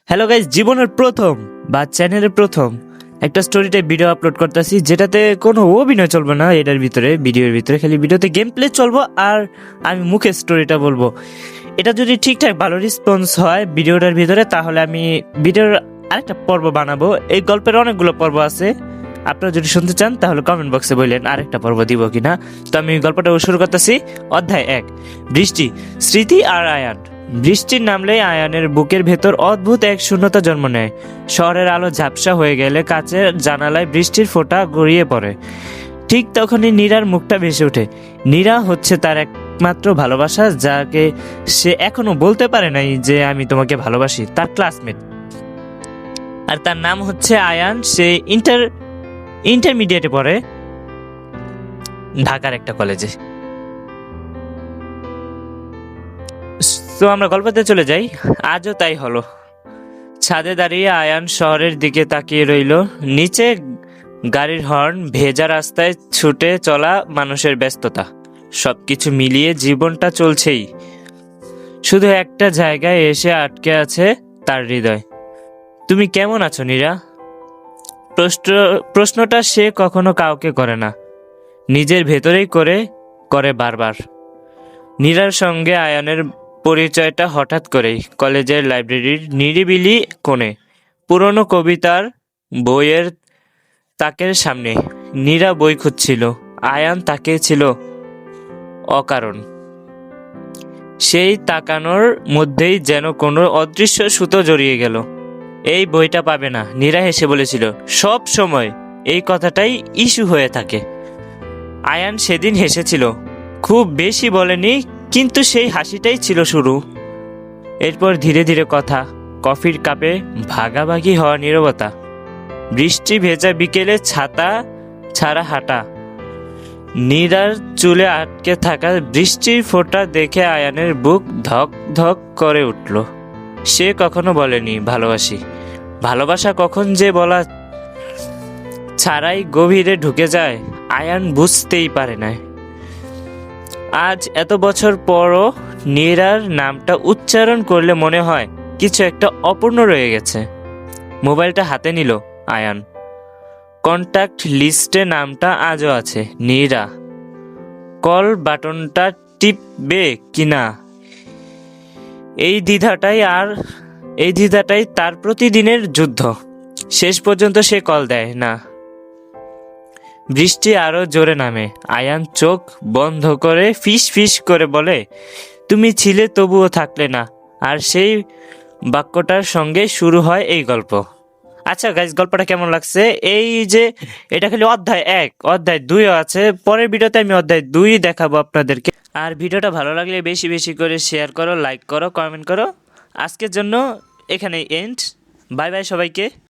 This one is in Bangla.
হ্যালো গাইস, জীবনের প্রথম বা চ্যানেলের প্রথম একটা স্টোরিতে ভিডিও আপলোড করতেছি, যেটাতে কোনো অভিনয় চলবে না। এটার ভিতরে ভিডিওর ভিতরে খালি ভিডিওতে গেম প্লে চলবো আর আমি মুখে স্টোরিটা বলবো। এটা যদি ঠিকঠাক ভালো রেসপন্স হয় ভিডিওটার ভিতরে, তাহলে আমি ভিডিওর আরেকটা পর্ব বানাবো। এই গল্পের অনেকগুলো পর্ব আছে, আপনারা যদি শুনতে চান তাহলে কমেন্ট বক্সে বললেন আরেকটা পর্ব দিব কিনা। তো আমি গল্পটা শুরু করতেছি। অধ্যায় 1, বৃষ্টি, স্মৃতি আর আয়ান। বৃষ্টির নামলেই আয়ানের বুকের ভেতর অদ্ভুত এক শূন্যতা জন্ম নেয়। শহরের আলো ঝাপসা হয়ে গেলে কাচের জানালায় বৃষ্টির ফোঁটা গড়িয়ে পড়ে। ঠিক তখনই নীরার মুখটা ভেসে ওঠে। নীরা হচ্ছে তার একমাত্র ভালোবাসা, যাকে সে এখনো বলতে পারে নাই যে আমি তোমাকে ভালোবাসি। তার ক্লাসমেট, আর তার নাম হচ্ছে আয়ান। সে ইন্টারমিডিয়েটে পড়ে ঢাকার একটা কলেজে। তো আমরা গল্পতে চলে যাই। আজও তাই হলো। ছাদে দাঁড়িয়ে আয়ান শহরের দিকে তাকিয়ে রইল। নিচে গাড়ির হর্ন, ভেজা রাস্তায় ছুটে চলা মানুষের ব্যস্ততা, সবকিছু মিলিয়ে জীবনটা চলছেই। শুধু একটা জায়গায় এসে আটকে আছে তার হৃদয়। তুমি কেমন আছো নীরা? প্রশ্নটা সে কখনো কাউকে করে না, নিজের ভেতরেই করে বারবার। নীরার সঙ্গে আয়ানের পরিচয়টা হঠাৎ করেই কলেজের লাইব্রেরির নিরিবিলি কোণে, পুরনো কবিতার বইয়ের তাকের সামনে। নীরা বই খুঁজছিল, আয়ান তাকিয়েছিল অকারণ। সেই তাকানোর মধ্যেই যেন কোনো অদৃশ্য সুতো জড়িয়ে গেল। এই বইটা পাবে না, নীরা হেসে বলেছিল। সব সময় এই কথাটাই ইস্যু হয়ে থাকে। আয়ান সেদিন হেসেছিল, খুব বেশি বলেনি, কিন্তু সেই হাসিটাই ছিল শুরু। এরপর ধীরে ধীরে কথা, কফির কাপে ভাগাভাগি হওয়া নীরবতা, বৃষ্টি ভেজা বিকেলে ছাতা ছাড়া হাঁটা, নীরার চুলে আটকে থাকা বৃষ্টির ফোঁটা দেখে আয়ানের বুক ধক ধক করে উঠল। সে কখনো বলেনি ভালোবাসি। ভালোবাসা কখন যে বলা ছাড়াই গভীরে ঢুকে যায়, আয়ান বুঝতেই পারে না। আজ এত বছর পরও নীরার নামটা উচ্চারণ করলে মনে হয় কিছু একটা অপূর্ণ রয়ে গেছে। মোবাইলটা হাতে নিল আয়ান। কন্ট্যাক্ট লিস্টে নামটা আজও আছে, নীরা। কল বাটনটা টিপবে কিনা এই দ্বিধাটাই তার প্রতিদিনের যুদ্ধ। শেষ পর্যন্ত সে কল দেয় না। বৃষ্টি আরো জোরে নামে। আয়ান চোখ বন্ধ করে ফিস ফিস করে বলে, তুমি ছিলে তবুও থাকলে না। আর সেই বাক্যটার সঙ্গে শুরু হয় এই গল্প। আচ্ছা গাইজ, গল্পটা কেমন লাগছে? এই যে এটা খালি অধ্যায় 1, অধ্যায় 2ও আছে। পরের ভিডিওতে আমি অধ্যায় 2 দেখাবো আপনাদেরকে। আর ভিডিওটা ভালো লাগলে বেশি বেশি করে শেয়ার করো, লাইক করো, কমেন্ট করো। আজকের জন্য এখানেই এন্ড। বাই বাই সবাইকে।